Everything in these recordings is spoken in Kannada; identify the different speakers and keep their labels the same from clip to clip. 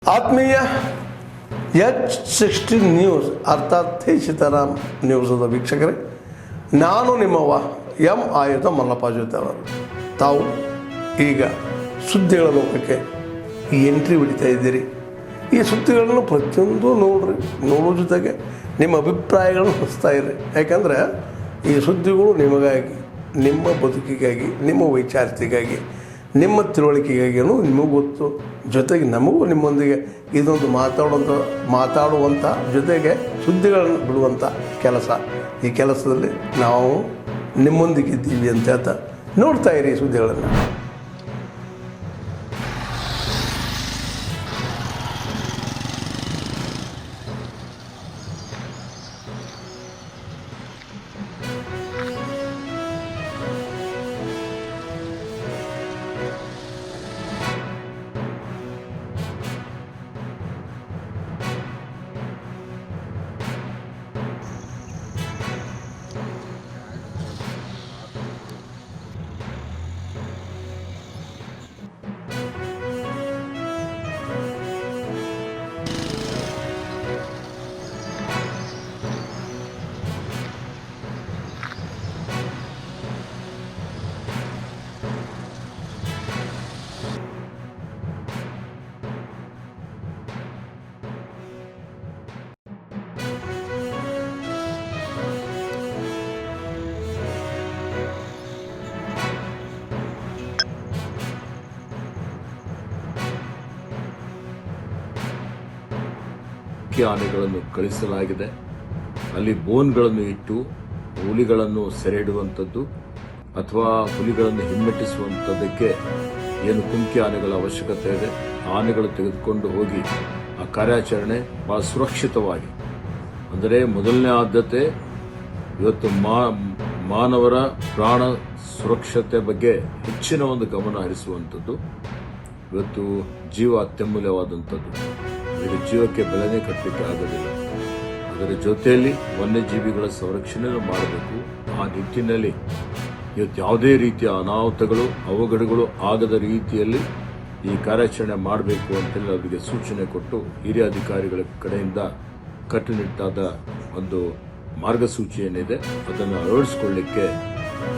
Speaker 1: ಆತ್ಮೀಯ H16 ನ್ಯೂಸ್ ಅರ್ಥಾತ್ ಸೀತಾರಾಮ್ ನ್ಯೂಸದ ವೀಕ್ಷಕರೇ, ನಾನು ನಿಮ್ಮವ ಎಂ ಆಯುಧ ಮಲ್ಲಪ್ಪ ಜೊತೆ ಅವರು. ತಾವು ಈಗ ಸುದ್ದಿಗಳ ಲೋಕಕ್ಕೆ ಎಂಟ್ರಿ ಹೊಡಿತಾ ಇದ್ದೀರಿ. ಈ ಸುದ್ದಿಗಳನ್ನು ಪ್ರತಿಯೊಂದು ನೋಡೋ ಜೊತೆಗೆ ನಿಮ್ಮ ಅಭಿಪ್ರಾಯಗಳನ್ನು ಹೊಸ್ತಾ ಇರಿ. ಯಾಕಂದರೆ ಈ ಸುದ್ದಿಗಳು ನಿಮಗಾಗಿ, ನಿಮ್ಮ ಬದುಕಿಗಾಗಿ, ನಿಮ್ಮ ವೈಚಾರಿಕೆಗಾಗಿ, ನಿಮ್ಮ ತಿಳುವಳಿಕೆಗಾಗಿಯೂ ನಿಮಗೂ ಗೊತ್ತು. ಜೊತೆಗೆ ನಮಗೂ ನಿಮ್ಮೊಂದಿಗೆ ಇದೊಂದು ಮಾತಾಡುವಂಥ ಜೊತೆಗೆ ಸುದ್ದಿಗಳನ್ನು ಬಿಡುವಂಥ ಕೆಲಸ. ಈ ಕೆಲಸದಲ್ಲಿ ನಾವು ನಿಮ್ಮೊಂದಿಗಿದ್ದೀವಿ ಅಂತ ಹೇಳ್ತಾ ನೋಡ್ತಾ ಇರಿ ಈ ಸುದ್ದಿಗಳನ್ನು.
Speaker 2: ಆನೆಗಳನ್ನು ಕಳಿಸಲಾಗಿದೆ. ಅಲ್ಲಿ ಬೋನ್ಗಳನ್ನು ಇಟ್ಟು ಹುಲಿಗಳನ್ನು ಸೆರೆ ಹಿಡುವಂಥದ್ದು ಅಥವಾ ಹುಲಿಗಳನ್ನು ಹಿಮ್ಮೆಟ್ಟಿಸುವಂಥದ್ದಕ್ಕೆ ಏನು ಕುಮ್ಕಿ ಆನೆಗಳ ಅವಶ್ಯಕತೆ ಇದೆ, ಆನೆಗಳು ತೆಗೆದುಕೊಂಡು ಹೋಗಿ ಆ ಕಾರ್ಯಾಚರಣೆ ಬಹಳ ಸುರಕ್ಷಿತವಾಗಿ, ಅಂದರೆ ಮೊದಲನೇ ಆದ್ಯತೆ ಇವತ್ತು ಮಾನವರ ಪ್ರಾಣ ಸುರಕ್ಷತೆ ಬಗ್ಗೆ ಹೆಚ್ಚಿನ ಒಂದು ಗಮನ ಹರಿಸುವಂಥದ್ದು. ಇವತ್ತು ಜೀವ ಅತ್ಯಮೂಲ್ಯವಾದಂಥದ್ದು. ಇದು ಜೀವಕ್ಕೆ ಬೆಲೆನೇ ಕಟ್ಟಲಿಕ್ಕೆ ಆಗೋದಿಲ್ಲ. ಅದರ ಜೊತೆಯಲ್ಲಿ ವನ್ಯಜೀವಿಗಳ ಸಂರಕ್ಷಣೆಯನ್ನು ಮಾಡಬೇಕು. ಆ ನಿಟ್ಟಿನಲ್ಲಿ ಇವತ್ತು ಯಾವುದೇ ರೀತಿಯ ಅನಾಹುತಗಳು, ಅವಘಡಗಳು ಆಗದ ರೀತಿಯಲ್ಲಿ ಈ ಕಾರ್ಯಾಚರಣೆ ಮಾಡಬೇಕು ಅಂತೇಳಿ ಅವರಿಗೆ ಸೂಚನೆ ಕೊಟ್ಟು ಹಿರಿಯ ಅಧಿಕಾರಿಗಳ ಕಡೆಯಿಂದ ಕಟ್ಟುನಿಟ್ಟಾದ ಒಂದು ಮಾರ್ಗಸೂಚಿ ಏನಿದೆ ಅದನ್ನು ಅಳವಡಿಸಿಕೊಳ್ಳಲಿಕ್ಕೆ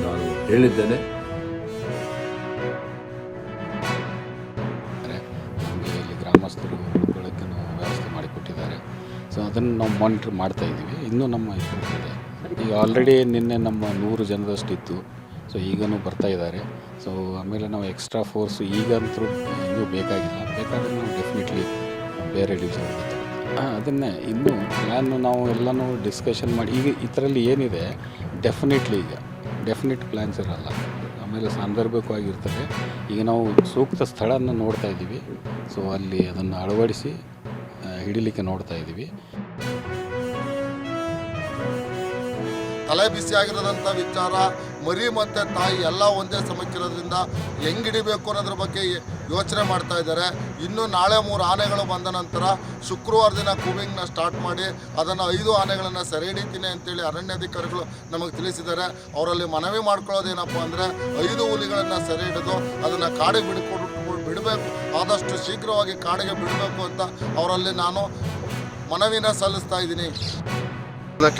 Speaker 2: ನಾನು ಹೇಳಿದ್ದೇನೆ.
Speaker 3: ಗ್ರಾಮಸ್ಥರು ಉಳ್ಕೊಳ್ಳೋಕ್ಕೆ ವ್ಯವಸ್ಥೆ ಮಾಡಿಕೊಟ್ಟಿದ್ದಾರೆ. ಸೊ ಅದನ್ನು ನಾವು ಮಾನಿಟರ್ ಮಾಡ್ತಾ ಇದ್ದೀವಿ. ಇನ್ನೂ ನಮ್ಮ ಇದೆ. ಈಗ ಆಲ್ರೆಡಿ ನಿನ್ನೆ ನಮ್ಮ 100 ಜನದಷ್ಟು ಇತ್ತು. ಸೊ ಈಗಲೂ ಬರ್ತಾ ಇದ್ದಾರೆ. ಸೊ ಆಮೇಲೆ ನಾವು ಎಕ್ಸ್ಟ್ರಾ ಫೋರ್ಸು ಈಗಂತೂ ಇನ್ನೂ ಬೇಕಾಗಿಲ್ಲ. ಬೇಕಾದರೆ ನಾವು ಡೆಫಿನೆಟ್ಲಿ ಬೇರೆ ಡಿವಿಷನ್ ಅದನ್ನೇ ಇನ್ನೂ ಪ್ಲ್ಯಾನು ನಾವು ಎಲ್ಲನೂ ಡಿಸ್ಕಷನ್ ಮಾಡಿ ಈಗ ಇದರಲ್ಲಿ ಏನಿದೆ ಡೆಫಿನೆಟ್ ಪ್ಲ್ಯಾನ್ಸ್ ಇರಲ್ಲ. ಆಮೇಲೆ ಸಾಂದರ್ಭಿಕವಾಗಿರ್ತದೆ. ಈಗ ನಾವು ಸೂಕ್ತ ಸ್ಥಳನ ನೋಡ್ತಾ ಇದ್ದೀವಿ. ಸೊ ಅಲ್ಲಿ ಅದನ್ನು ಅಳವಡಿಸಿ ಹಿಡಿಲಿಕ್ಕೆ ನೋಡ್ತಾ ಇದ್ದೀವಿ.
Speaker 4: ತಲೆ ಬಿಸಿಯಾಗಿರೋದಂಥ ವಿಚಾರ, ಮರಿ ಮತ್ತು ತಾಯಿ ಎಲ್ಲ ಒಂದೇ ಸಮಕ್ಕಿರೋದ್ರಿಂದ ಹೆಂಗೆ ಹಿಡಿಬೇಕು ಅನ್ನೋದ್ರ ಬಗ್ಗೆ ಯೋಚನೆ ಮಾಡ್ತಾ ಇದ್ದಾರೆ. ಇನ್ನು ನಾಳೆ 3 ಆನೆಗಳು ಬಂದ ನಂತರ ಶುಕ್ರವಾರ ದಿನ ಕೂವಿಂಗ್ನ ಸ್ಟಾರ್ಟ್ ಮಾಡಿ ಅದನ್ನು 5 ಆನೆಗಳನ್ನು ಸೆರೆ ಹಿಡಿತೀನಿ ಅಂತೇಳಿ ಅರಣ್ಯಾಧಿಕಾರಿಗಳು ನಮಗೆ ತಿಳಿಸಿದ್ದಾರೆ. ಅವರಲ್ಲಿ ಮನವಿ ಮಾಡ್ಕೊಳ್ಳೋದೇನಪ್ಪ ಅಂದರೆ 5 ಹುಲಿಗಳನ್ನು ಸೆರೆ ಹಿಡಿದು ಅದನ್ನು ಕಾಡಿಗೆ ಬಿಡಬೇಕು, ಆದಷ್ಟು ಶೀಘ್ರವಾಗಿ ಕಾಡಿಗೆ ಬಿಡಬೇಕು ಅಂತ ಅವರಲ್ಲಿ ನಾನು ಮನವಿನ ಸಲ್ಲಿಸ್ತಾ ಇದ್ದೀನಿ.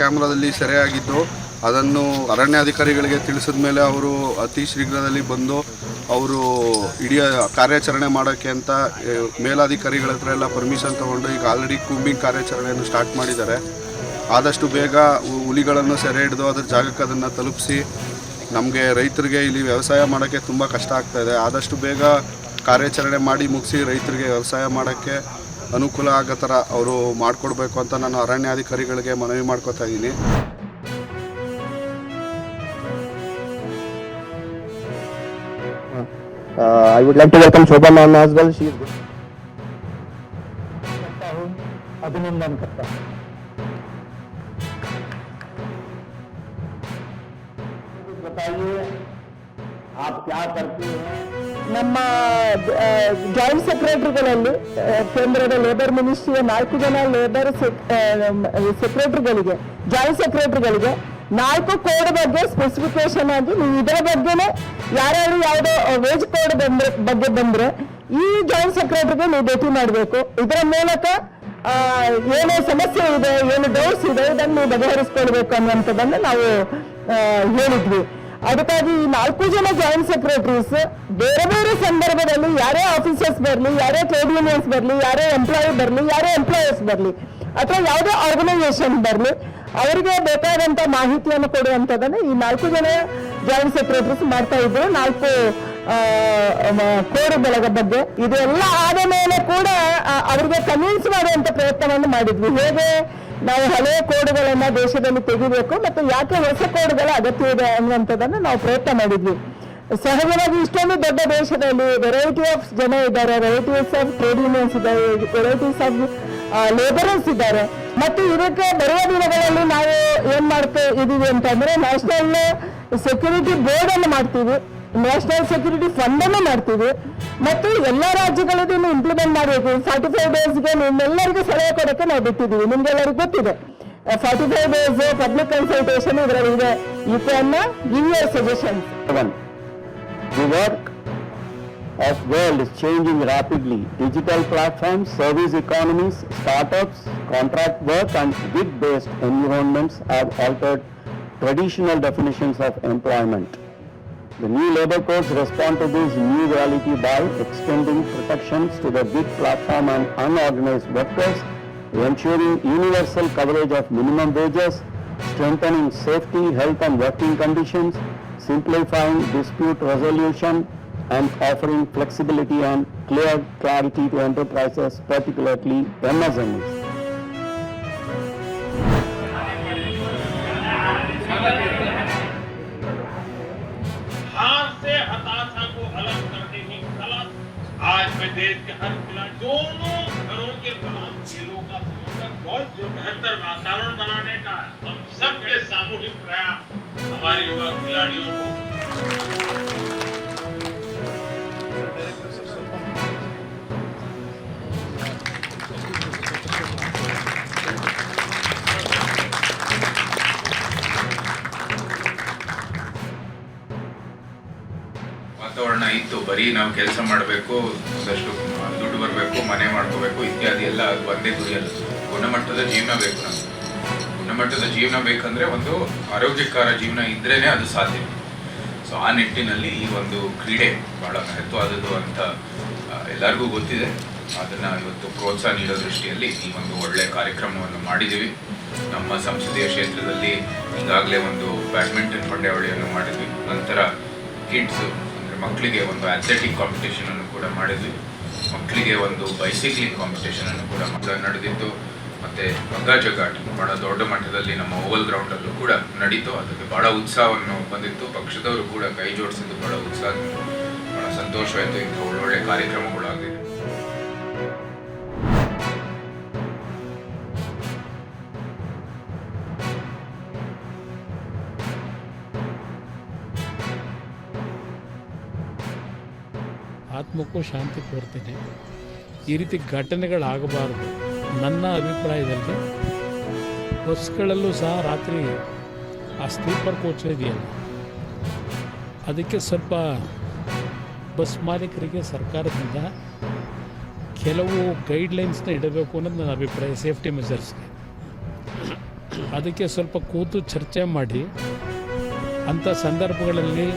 Speaker 5: ಕ್ಯಾಮ್ರಾದಲ್ಲಿ ಸೆರೆಯಾಗಿದ್ದು ಅದನ್ನು ಅರಣ್ಯಾಧಿಕಾರಿಗಳಿಗೆ ತಿಳಿಸಿದ ಮೇಲೆ ಅವರು ಅತಿ ಶೀಘ್ರದಲ್ಲಿ ಬಂದು ಅವರು ಇಡೀ ಕಾರ್ಯಾಚರಣೆ ಮಾಡೋಕ್ಕೆ ಅಂತ ಮೇಲಾಧಿಕಾರಿಗಳ ಹತ್ರ ಎಲ್ಲ ಪರ್ಮಿಷನ್ ತೊಗೊಂಡು ಈಗ ಆಲ್ರೆಡಿ ಕೂಂಬಿಂಗ್ ಕಾರ್ಯಾಚರಣೆಯನ್ನು ಸ್ಟಾರ್ಟ್ ಮಾಡಿದ್ದಾರೆ. ಆದಷ್ಟು ಬೇಗ ಹುಲಿಗಳನ್ನು ಸೆರೆ ಹಿಡಿದು ಅದ್ರ ಜಾಗಕ್ಕೆ ಅದನ್ನು ತಲುಪಿಸಿ ನಮಗೆ ರೈತರಿಗೆ ಇಲ್ಲಿ ವ್ಯವಸಾಯ ಮಾಡೋಕ್ಕೆ ತುಂಬ ಕಷ್ಟ ಆಗ್ತಾಯಿದೆ. ಆದಷ್ಟು ಬೇಗ ಕಾರ್ಯಾಚರಣೆ ಮಾಡಿ ಮುಗಿಸಿ ರೈತರಿಗೆ ವ್ಯವಸಾಯ ಮಾಡೋಕ್ಕೆ ಅನುಕೂಲ ಆಗೋ ಥರ ಅವರು ಮಾಡಿಕೊಡ್ಬೇಕು ಅಂತ ನಾನು ಅರಣ್ಯಾಧಿಕಾರಿಗಳಿಗೆ ಮನವಿ ಮಾಡ್ಕೋತಾ ಇದ್ದೀನಿ.
Speaker 6: I would like to welcome Shobha ma'am as well. She is good. अभिनंदन करता हूँ. बताइए आप क्या करती हैं?
Speaker 7: ನಮ್ಮ ಜಾಯಿಂಟ್ ಸೆಕ್ರೆಟರಿಗಳಲ್ಲಿ ಕೇಂದ್ರದ ಲೇಬರ್ ಮಿನಿಸ್ಟ್ರಿಯ 4 ಜನ ಲೇಬರ್ ಸೆಕ್ರೆಟರಿಗಳಿಗೆ, ಜಾಯಿಂಟ್ ಸೆಕ್ರೆಟರಿಗಳಿಗೆ 4 ಕೋಡ್ ಬಗ್ಗೆ ಸ್ಪೆಸಿಫಿಕೇಶನ್ ಆಗಿ ನೀವು ಇದರ ಬಗ್ಗೆನೇ ಯಾರ್ಯಾರು ಯಾವುದೋ ವೇಜ್ ಕೋಡ್ ಬಗ್ಗೆ ಬಂದರೆ ಈ ಜಾಯಿಂಟ್ ಸೆಕ್ರೆಟರಿಗೆ ನೀವು ಭೇಟಿ ಮಾಡಬೇಕು. ಇದರ ಮೂಲಕ ಏನು ಸಮಸ್ಯೆ ಇದೆ, ಏನು ಡೌಟ್ಸ್ ಇದೆ, ಇದನ್ನು ಬಗೆಹರಿಸ್ಕೊಳ್ಬೇಕು ಅನ್ನುವಂಥದ್ದನ್ನು ನಾವು ಹೇಳಿದ್ವಿ. ಅದಕ್ಕಾಗಿ ಈ 4 ಜನ ಜಾಯಿಂಟ್ ಸೆಕ್ರೆಟರೀಸ್ ಬೇರೆ ಬೇರೆ ಸಂದರ್ಭದಲ್ಲಿ ಯಾರೇ ಆಫೀಸರ್ಸ್ ಬರಲಿ, ಯಾರೇ ಟ್ರೇಡ್ ಯೂನಿಯನ್ಸ್ ಬರಲಿ, ಯಾರೇ ಎಂಪ್ಲಾಯಿ ಬರಲಿ, ಯಾರೇ ಎಂಪ್ಲಾಯರ್ಸ್ ಬರಲಿ, ಅಥವಾ ಯಾವುದೇ ಆರ್ಗನೈಸೇಷನ್ ಬರಲಿ, ಅವರಿಗೆ ಬೇಕಾದಂಥ ಮಾಹಿತಿಯನ್ನು ಕೊಡುವಂಥದ್ದನ್ನು ಈ 4 ಜನ ಜಾಯಿಂಟ್ ಸೆಕ್ರೆಟರೀಸ್ ಮಾಡ್ತಾ ಇದ್ರು. 4 ಕೋಡ್ಗಳ ಬಗ್ಗೆ ಇದೆಲ್ಲ ಆದ ಮೇಲೆ ಕೂಡ ಅವರಿಗೆ ಕನ್ವಿನ್ಸ್ ಮಾಡುವಂಥ ಪ್ರಯತ್ನವನ್ನು ಮಾಡಿದ್ವಿ. ಹೇಗೆ ನಾವು ಹಳೆಯ ಕೋಡ್ಗಳನ್ನು ದೇಶದಲ್ಲಿ ತೆಗಿಬೇಕು ಮತ್ತು ಯಾಕೆ ಹೊಸ ಕೋಡ್ಗಳ ಅಗತ್ಯ ಇದೆ ಅನ್ನುವಂಥದ್ದನ್ನು ನಾವು ಪ್ರಯತ್ನ ಮಾಡಿದ್ವಿ. ಸಹಜವಾಗಿ ಇಷ್ಟೊಂದು ದೊಡ್ಡ ದೇಶದಲ್ಲಿ ವೆರೈಟಿ ಆಫ್ ಜನ ಇದ್ದಾರೆ, ವೆರೈಟೀಸ್ ಆಫ್ ಟ್ರೇಡ್ ಯೂನಿಯನ್ಸ್ ಇದ್ದಾರೆ, ವೆರೈಟೀಸ್ ಆಫ್ ಲೇಬರರ್ಸ್ ಇದ್ದಾರೆ. ಮತ್ತು ಇದಕ್ಕೆ ಬರುವ ದಿನಗಳಲ್ಲಿ ನಾವು ಏನ್ ಮಾಡ್ತಾ ಇದೀವಿ ಅಂತಂದ್ರೆ ನ್ಯಾಷನಲ್ ಸೆಕ್ಯೂರಿಟಿ ಬೋರ್ಡ್ ಅನ್ನು ಮಾಡ್ತೀವಿ, ನ್ಯಾಷನಲ್ ಸೆಕ್ಯೂರಿಟಿ ಫಂಡ್ ಅನ್ನು ಮಾಡ್ತೀವಿ, ಮತ್ತು ಎಲ್ಲ ರಾಜ್ಯಗಳದ್ದು ಇಂಪ್ಲಿಮೆಂಟ್ ಮಾಡಬೇಕು. 45 ಡೇಸ್ಗೆ ನಿಮ್ಮೆಲ್ಲರಿಗೂ ಸಲಹೆ ಕೊಡೋಕ್ಕೆ ನಾವು ಬಿಟ್ಟಿದ್ದೀವಿ. ನಿಮ್ಗೆಲ್ಲರಿಗೂ ಗೊತ್ತಿದೆ 45 ಡೇಸ್ ಪಬ್ಲಿಕ್ ಕನ್ಸಲ್ಟೇಷನ್ ಇದರಲ್ಲಿದೆ. You can give your suggestions.
Speaker 6: The work of world is changing rapidly. Digital platforms, service economies, startups, contract work and gig-based environments have altered traditional definitions of employment. The new labor codes respond to this new reality by extending protections to the gig platform and unorganized workers, ensuring universal coverage of minimum wages, strengthening safety, health and working conditions, simplifying dispute resolution, and offering flexibility and clear clarity to enterprises, particularly MSMEs.
Speaker 8: हार से हताशा को अलग करने की कला आज मैं देश के हर खिलाड़ी दोनों घरों के खिलाफ खेलों का बहुत जो बेहतर वातावरण बनाने का हम सबके सामूहिक प्रयास हमारे युवा खिलाड़ियों को
Speaker 9: ವಾತಾವರಣ ಇತ್ತು. ಬರೀ ನಾವು ಕೆಲಸ ಮಾಡಬೇಕು, ಒಂದಷ್ಟು ದುಡ್ಡು ಬರಬೇಕು, ಮನೆ ಮಾಡ್ಕೋಬೇಕು ಇತ್ಯಾದಿ ಎಲ್ಲ ಅದು ಒಂದೇ ಗುರಿಯಲ್ಲ. ಗುಣಮಟ್ಟದ ಜೀವನ ಬೇಕು. ನಮಗೆ ಗುಣಮಟ್ಟದ ಜೀವನ ಬೇಕಂದ್ರೆ ಒಂದು ಆರೋಗ್ಯಕರ ಜೀವನ ಇದ್ರೇನೆ ಅದು ಸಾಧ್ಯ. ಸೊ ಆ ನಿಟ್ಟಿನಲ್ಲಿ ಈ ಒಂದು ಕ್ರೀಡೆ ಬಹಳ ಮಹತ್ವವಾದದ್ದು ಅಂತ ಎಲ್ಲರಿಗೂ ಗೊತ್ತಿದೆ. ಅದನ್ನು ಇವತ್ತು ಪ್ರೋತ್ಸಾಹ ನೀಡೋ ದೃಷ್ಟಿಯಲ್ಲಿ ಈ ಒಂದು ಒಳ್ಳೆಯ ಕಾರ್ಯಕ್ರಮವನ್ನು ಮಾಡಿದ್ದೀವಿ. ನಮ್ಮ ಸಂಸದೀಯ ಕ್ಷೇತ್ರದಲ್ಲಿ ಈಗಾಗಲೇ ಒಂದು ಬ್ಯಾಡ್ಮಿಂಟನ್ ಪಂದ್ಯಾವಳಿಯನ್ನು ಮಾಡಿದ್ವಿ. ನಂತರ ಕಿಡ್ಸ್ ಅಂದರೆ ಮಕ್ಕಳಿಗೆ ಒಂದು ಅಥ್ಲೆಟಿಕ್ ಕಾಂಪಿಟೇಷನ್ ಅನ್ನು ಕೂಡ ಮಾಡಿದ್ವಿ. ಮಕ್ಕಳಿಗೆ ಒಂದು ಬೈಸಿಕ್ಲಿಂಗ್ ಕಾಂಪಿಟೇಷನ್ ಅನ್ನು ಕೂಡ ನಡೆದಿತ್ತು. ಮತ್ತು ಹಗ್ಗ ಜಗ್ಗಾಟ ಬಹಳ ದೊಡ್ಡ ಮಟ್ಟದಲ್ಲಿ ನಮ್ಮ ಓವಲ್ ಗ್ರೌಂಡಲ್ಲೂ ಕೂಡ ನಡೀತು. ಅದಕ್ಕೆ ಬಹಳ ಉತ್ಸಾಹವನ್ನು ಬಂದಿತ್ತು. ಪಕ್ಷದವರು ಕೂಡ ಕೈ ಜೋಡಿಸಿದ್ದು ಬಹಳ ಉತ್ಸಾಹ, ಬಹಳ ಸಂತೋಷವಾಯಿತು. ಇಂಥ ಒಳ್ಳೊಳ್ಳೆ ಕಾರ್ಯಕ್ರಮಗಳಾಗಿದೆ.
Speaker 10: ಆತ್ಮಕ್ಕೂ ಶಾಂತಿ ಕೋರ್ತೇನೆ. ಈ ರೀತಿ ಘಟನೆಗಳಾಗಬಾರ್ದು. ನನ್ನ ಅಭಿಪ್ರಾಯದಲ್ಲಿ ಬಸ್ಗಳಲ್ಲೂ ಸಹ ರಾತ್ರಿ ಆ ಸ್ಲೀಪರ್ ಕೋಚ್ ಇದೆಯಲ್ಲ, ಅದಕ್ಕೆ ಸ್ವಲ್ಪ ಬಸ್ ಮಾಲೀಕರಿಗೆ ಸರ್ಕಾರದಿಂದ ಕೆಲವು ಗೈಡ್ಲೈನ್ಸ್ನ ಇಡಬೇಕು ಅನ್ನೋದು ನನ್ನ ಅಭಿಪ್ರಾಯ. ಸೇಫ್ಟಿ ಮೆಜರ್ಸ್ಗೆ ಅದಕ್ಕೆ ಸ್ವಲ್ಪ ಕೂತು ಚರ್ಚೆ ಮಾಡಿ ಅಂಥ ಸಂದರ್ಭಗಳಲ್ಲಿ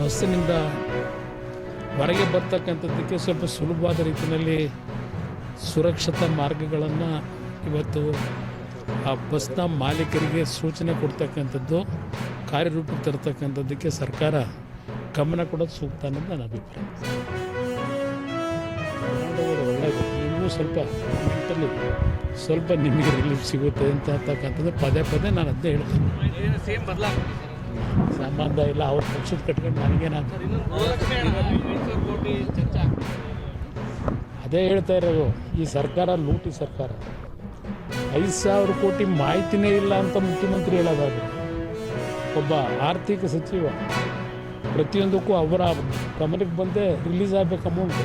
Speaker 10: ಬಸ್ಸಿನಿಂದ ಹೊರಗೆ ಬರ್ತಕ್ಕಂಥದ್ದಕ್ಕೆ ಸ್ವಲ್ಪ ಸುಲಭವಾದ ರೀತಿಯಲ್ಲಿ ಸುರಕ್ಷತಾ ಮಾರ್ಗಗಳನ್ನು ಇವತ್ತು ಆ ಬಸ್ನ ಮಾಲೀಕರಿಗೆ ಸೂಚನೆ ಕೊಡ್ತಕ್ಕಂಥದ್ದು, ಕಾರ್ಯರೂಪಕ್ಕೆ ತರ್ತಕ್ಕಂಥದ್ದಕ್ಕೆ ಸರ್ಕಾರ ಗಮನ ಕೊಡೋದು ಸೂಕ್ತ ಅನ್ನೋದು ನನ್ನ ಅಭಿಪ್ರಾಯ. ಒಳ್ಳೆಯದು. ನಿಮಗೂ ಸ್ವಲ್ಪ ಮೆಂಟಲಿ ಸ್ವಲ್ಪ ನಿಮಗೆ ರಿಲೀಫ್ ಸಿಗುತ್ತೆ ಅಂತಕ್ಕಂಥದ್ದು ಪದೇ ಪದೇ ನಾನು ಅದನ್ನೇ ಹೇಳ್ತೇನೆ. ಸಂಬಂಧ ಇಲ್ಲ, ಅವ್ರ ಪಕ್ಷದ ಕಟ್ಕೊಂಡು ನನಗೇನಾಗ್ತದೆ ಅದೇ ಹೇಳ್ತಾ ಇರೋದು. ಈ ಸರ್ಕಾರ ಲೂಟಿ ಸರ್ಕಾರ. 5,000 ಕೋಟಿ ಮಾಹಿತಿನೇ ಇಲ್ಲ ಅಂತ ಮುಖ್ಯಮಂತ್ರಿ ಹೇಳೋದಾದ್ರೆ, ಒಬ್ಬ ಆರ್ಥಿಕ ಸಚಿವ ಪ್ರತಿಯೊಂದಕ್ಕೂ ಅವರ ಗಮನಕ್ಕೆ ಬಂದೇ ರಿಲೀಸ್ ಆಗಬೇಕು ಅಮೌಂಟು.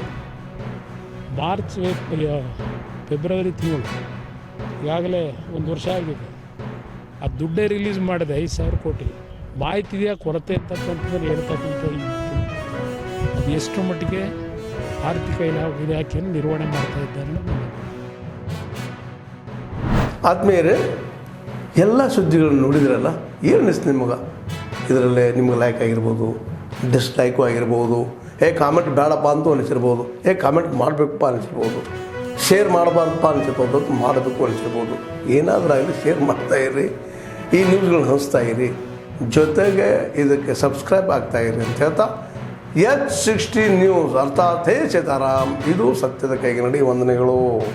Speaker 10: ಮಾರ್ಚ್ ಫೆಬ್ರವರಿ ತಿಂಗಳು ಈಗಾಗಲೇ 1 ವರ್ಷ ಆಗಿದೆ. ಆ ದುಡ್ಡೇ ರಿಲೀಸ್ ಮಾಡಿದೆ 5,000 ಕೋಟಿ. ಮಾಹಿತಿ ಇದೆಯಾ ಕೊರತೆ ಅಂತಕ್ಕಂಥದ್ದು ಹೇಳ್ತಕ್ಕಂಥ ಅದು ಎಷ್ಟು ಮಟ್ಟಿಗೆ ಆರ್ಥಿಕ ಇಲಾಖೆಯನ್ನು ನಿರ್ವಹಣೆ ಮಾಡ್ತಾ ಇದ್ದಾರೆ ಅನ್ನೋದು ನನ್ನ
Speaker 1: ಆದ್ಮೇಲೆ ಎಲ್ಲ ಸುದ್ದಿಗಳನ್ನು ನೋಡಿದ್ರಲ್ಲ, ಏನು ಅನಿಸ್ತು ನಿಮಗೆ? ಇದರಲ್ಲೇ ನಿಮ್ಗೆ ಲೈಕ್ ಆಗಿರ್ಬೋದು, ಡಿಸ್ಲೈಕು ಆಗಿರ್ಬೋದು, ಕಾಮೆಂಟ್ ಬೇಡಪ್ಪ ಅಂತೂ ಅನಿಸಿರ್ಬೋದು, ಕಾಮೆಂಟ್ ಮಾಡಬೇಕಪ್ಪ ಅನಿಸಿರ್ಬೋದು, ಶೇರ್ ಮಾಡಬಾರ್ದಪ್ಪ ಅನಿಸಿರ್ಬೋದು, ಮಾಡಬೇಕು ಅನಿಸಿರ್ಬೋದು. ಏನಾದರೂ ಆಗಲಿ ಶೇರ್ ಮಾಡ್ತಾಯಿರಿ, ಈ ನ್ಯೂಸ್ಗಳನ್ನ ಹಂಚ್ತಾ ಇರಿ, ಜೊತೆಗೆ ಇದಕ್ಕೆ ಸಬ್ಸ್ಕ್ರೈಬ್ ಆಗ್ತಾಯಿರಿ ಅಂತ ಹೇಳ್ತಾ H16 ನ್ಯೂಸ್ ಅರ್ಥಾತ್ ಹೇ ಸೀತಾರಾಮ್, ಇದು ಸತ್ಯದ ಕೈಗೆ ನಡಿ. ವಂದನೆಗಳು.